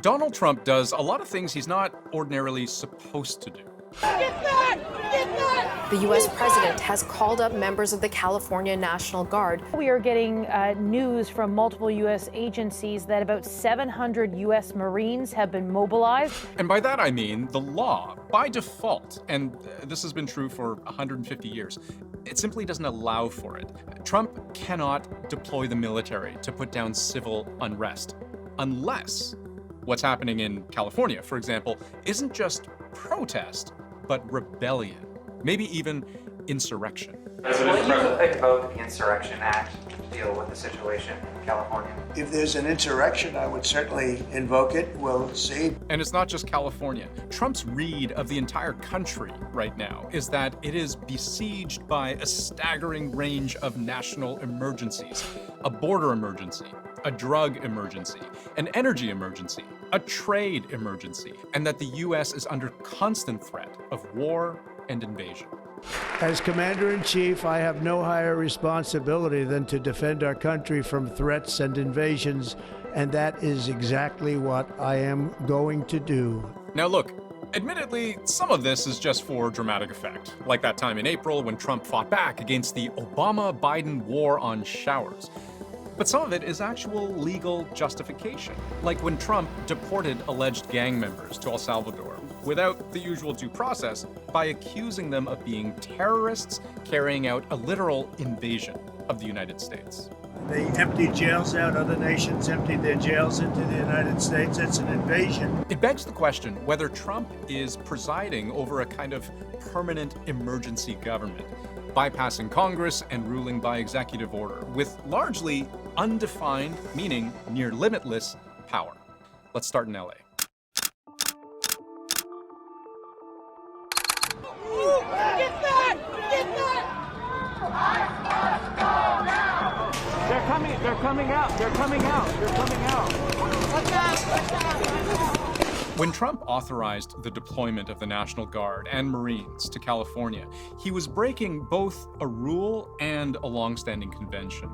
Donald Trump does a lot of things he's not ordinarily supposed to do. Get back! Get back! The U.S. president has called up members of the California National Guard. We are getting news from multiple U.S. agencies that about 700 U.S. Marines have been mobilized. And by that I mean the law, by default, and this has been true for 150 years, it simply doesn't allow for it. Trump cannot deploy the military to put down civil unrest unless what's happening in California, for example, isn't just protest, but rebellion, maybe even insurrection. Will you invoke the Insurrection Act to deal with the situation in California? If there's an insurrection, I would certainly invoke it. We'll see. And it's not just California. Trump's read of the entire country right now is that it is besieged by a staggering range of national emergencies: a border emergency, a drug emergency, an energy emergency, a trade emergency, and that the U.S. is under constant threat of war and invasion. As Commander-in-Chief, I have no higher responsibility than to defend our country from threats and invasions, and that is exactly what I am going to do. Now look, admittedly, some of this is just for dramatic effect, like that time in April when Trump fought back against the Obama-Biden war on showers. But some of it is actual legal justification, like when Trump deported alleged gang members to El Salvador without the usual due process by accusing them of being terrorists carrying out a literal invasion of the United States. They emptied jails out. Other nations emptied their jails into the United States. That's an invasion. It begs the question whether Trump is presiding over a kind of permanent emergency government, bypassing Congress and ruling by executive order with largely undefined, meaning near limitless, power. Let's start in LA. Get back! Get back! They're coming out. Watch out! When Trump authorized the deployment of the National Guard and Marines to California, he was breaking both a rule and a longstanding convention.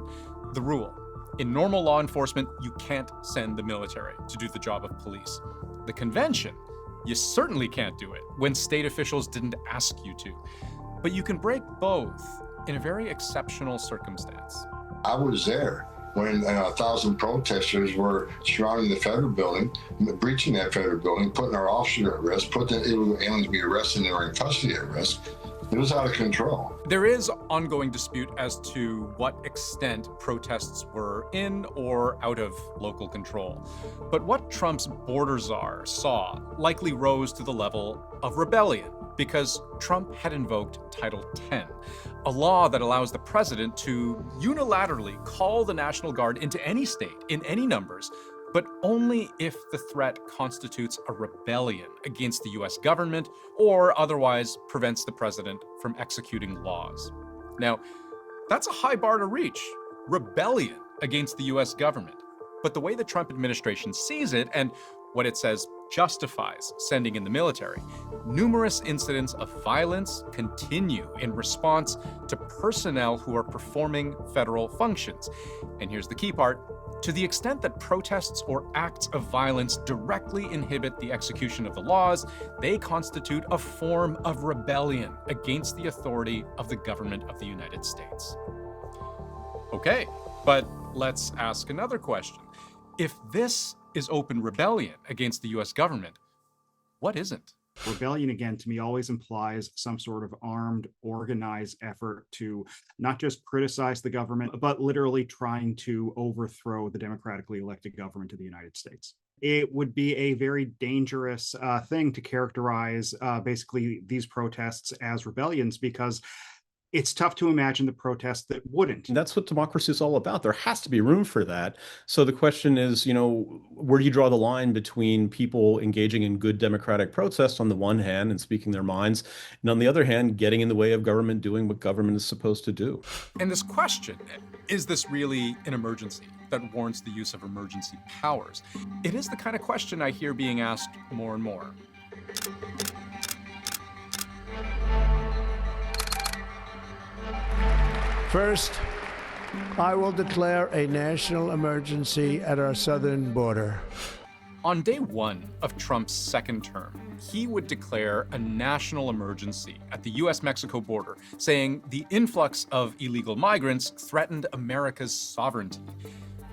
The rule: in normal law enforcement, you can't send the military to do the job of police. The convention: you certainly can't do it when state officials didn't ask you to. But you can break both in a very exceptional circumstance. I was there when 1,000 protesters were surrounding the federal building, breaching that federal building, putting our officer at risk, putting the illegal aliens we arrested and were in custody at risk. It was out of control. There is ongoing dispute as to what extent protests were in or out of local control. But what Trump's border czar saw likely rose to the level of rebellion, because Trump had invoked Title 10, a law that allows the president to unilaterally call the National Guard into any state in any numbers, but only if the threat constitutes a rebellion against the U.S. government or otherwise prevents the president from executing laws. Now, that's a high bar to reach, rebellion against the U.S. government. But the way the Trump administration sees it and what it says justifies sending in the military, numerous incidents of violence continue in response to personnel who are performing federal functions. And here's the key part: to the extent that protests or acts of violence directly inhibit the execution of the laws, they constitute a form of rebellion against the authority of the government of the United States. Okay, but let's ask another question. If this is open rebellion against the U.S. government, what isn't? Rebellion, again, to me, always implies some sort of armed, organized effort to not just criticize the government, but literally trying to overthrow the democratically elected government of the United States. It would be a very dangerous thing to characterize basically these protests as rebellions, because it's tough to imagine the protest that wouldn't. And that's what democracy is all about. There has to be room for that. So the question is, where do you draw the line between people engaging in good democratic protest on the one hand and speaking their minds, and on the other hand, getting in the way of government doing what government is supposed to do? And this question, is this really an emergency that warrants the use of emergency powers? It is the kind of question I hear being asked more and more. First, I will declare a national emergency at our southern border. On day one of Trump's second term, he would declare a national emergency at the US-Mexico border, saying the influx of illegal migrants threatened America's sovereignty.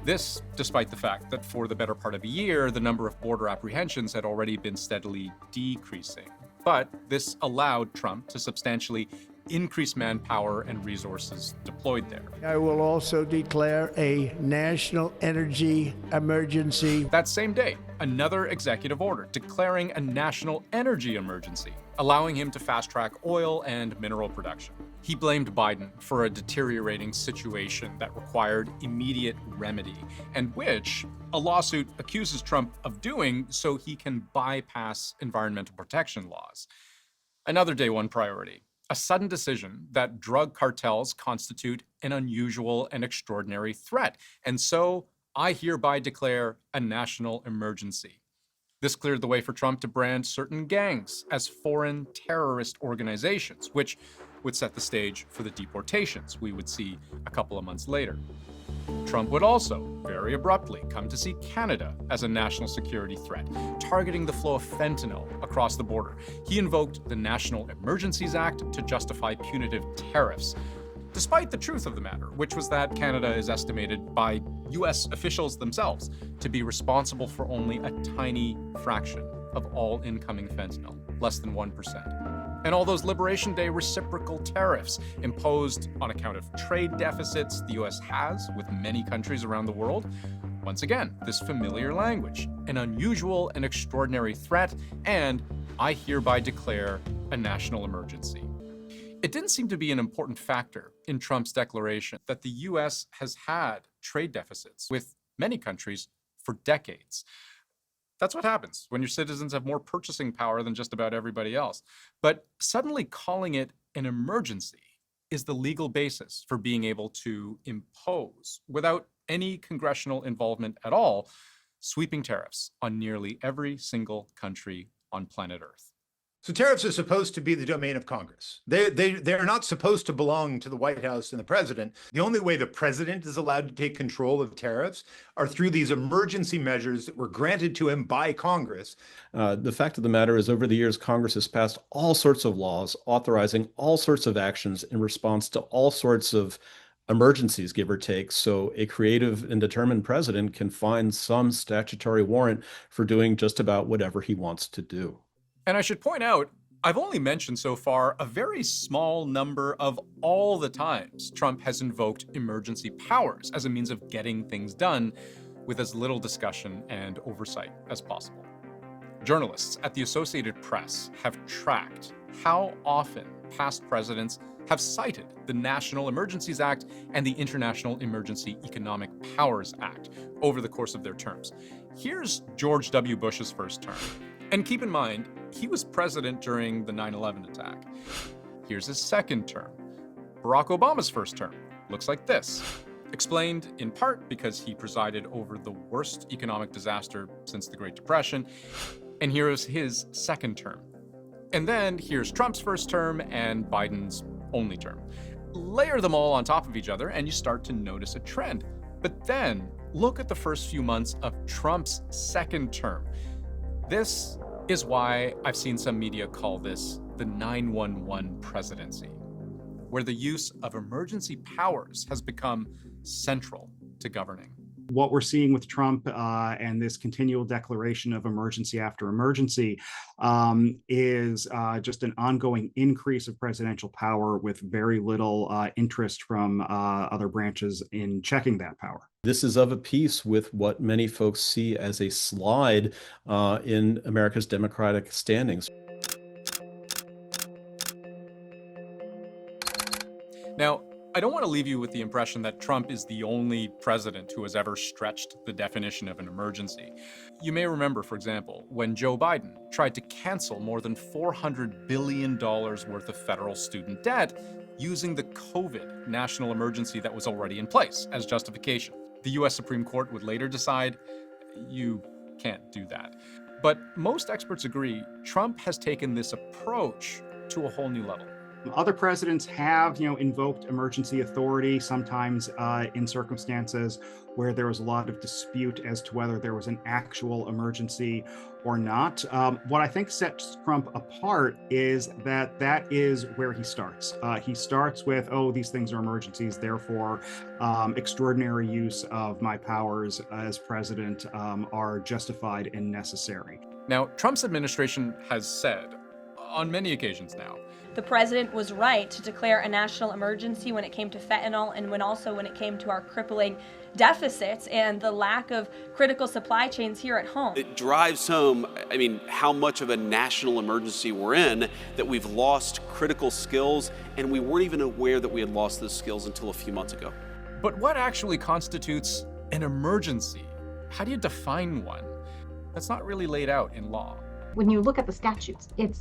This, despite the fact that for the better part of a year, the number of border apprehensions had already been steadily decreasing. But this allowed Trump to substantially increase manpower and resources deployed there. I will also declare a national energy emergency. That same day, another executive order declaring a national energy emergency, allowing him to fast-track oil and mineral production. He blamed Biden for a deteriorating situation that required immediate remedy, and which a lawsuit accuses Trump of doing so he can bypass environmental protection laws. Another day one priority: a sudden decision that drug cartels constitute an unusual and extraordinary threat, and so I hereby declare a national emergency. This cleared the way for Trump to brand certain gangs as foreign terrorist organizations, which would set the stage for the deportations we would see a couple of months later. Trump would also, very abruptly, come to see Canada as a national security threat, targeting the flow of fentanyl across the border. He invoked the National Emergencies Act to justify punitive tariffs, despite the truth of the matter, which was that Canada is estimated by US officials themselves to be responsible for only a tiny fraction of all incoming fentanyl, less than 1%. And all those Liberation Day reciprocal tariffs imposed on account of trade deficits the US has with many countries around the world. Once again, this familiar language, an unusual and extraordinary threat, and I hereby declare a national emergency. It didn't seem to be an important factor in Trump's declaration that the US has had trade deficits with many countries for decades. That's what happens when your citizens have more purchasing power than just about everybody else. But suddenly calling it an emergency is the legal basis for being able to impose, without any congressional involvement at all, sweeping tariffs on nearly every single country on planet Earth. So tariffs are supposed to be the domain of Congress. They're not supposed to belong to the White House and the president. The only way the president is allowed to take control of tariffs are through these emergency measures that were granted to him by Congress. The fact of the matter is, over the years, Congress has passed all sorts of laws authorizing all sorts of actions in response to all sorts of emergencies, give or take. So a creative and determined president can find some statutory warrant for doing just about whatever he wants to do. And I should point out, I've only mentioned so far a very small number of all the times Trump has invoked emergency powers as a means of getting things done with as little discussion and oversight as possible. Journalists at the Associated Press have tracked how often past presidents have cited the National Emergencies Act and the International Emergency Economic Powers Act over the course of their terms. Here's George W. Bush's first term. And keep in mind, he was president during the 9/11 attack. Here's his second term. Barack Obama's first term looks like this, explained in part because he presided over the worst economic disaster since the Great Depression. And here is his second term. And then here's Trump's first term and Biden's only term. Layer them all on top of each other and you start to notice a trend. But then look at the first few months of Trump's second term. This is why I've seen some media call this the 911 presidency, where the use of emergency powers has become central to governing. What we're seeing with Trump and this continual declaration of emergency after emergency is just an ongoing increase of presidential power with very little interest from other branches in checking that power. This is of a piece with what many folks see as a slide in America's democratic standings. Now, I don't want to leave you with the impression that Trump is the only president who has ever stretched the definition of an emergency. You may remember, for example, when Joe Biden tried to cancel more than $400 billion worth of federal student debt using the COVID national emergency that was already in place as justification. The US Supreme Court would later decide, you can't do that. But most experts agree Trump has taken this approach to a whole new level. Other presidents have, invoked emergency authority, sometimes in circumstances where there was a lot of dispute as to whether there was an actual emergency or not. What I think sets Trump apart is that is where he starts. He starts with, these things are emergencies, therefore extraordinary use of my powers as president are justified and necessary. Now, Trump's administration has said on many occasions now, the president was right to declare a national emergency when it came to fentanyl and when it came to our crippling deficits and the lack of critical supply chains here at home. It drives home, how much of a national emergency we're in, that we've lost critical skills, and we weren't even aware that we had lost those skills until a few months ago. But what actually constitutes an emergency? How do you define one? That's not really laid out in law. When you look at the statutes, it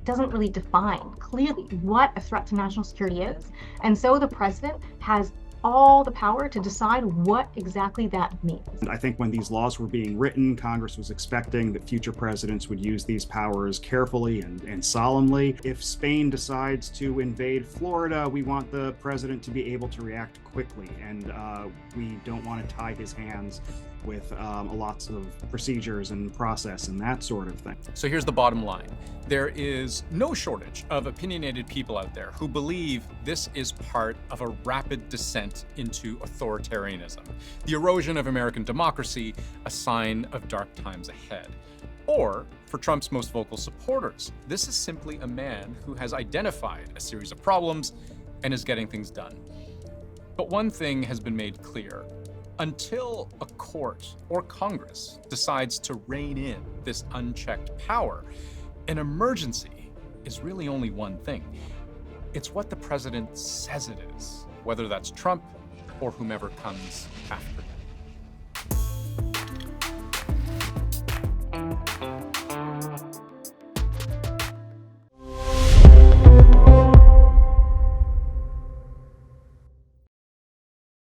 doesn't really define clearly what a threat to national security is. And so the president has all the power to decide what exactly that means. I think when these laws were being written, Congress was expecting that future presidents would use these powers carefully and solemnly. If Spain decides to invade Florida, we want the president to be able to react quickly, and we don't want to tie his hands with lots of procedures and process and that sort of thing. So here's the bottom line. There is no shortage of opinionated people out there who believe this is part of a rapid descent into authoritarianism, the erosion of American democracy, a sign of dark times ahead. Or, for Trump's most vocal supporters, this is simply a man who has identified a series of problems and is getting things done. But one thing has been made clear. Until a court or Congress decides to rein in this unchecked power, an emergency is really only one thing. It's what the president says it is, whether that's Trump or whomever comes after.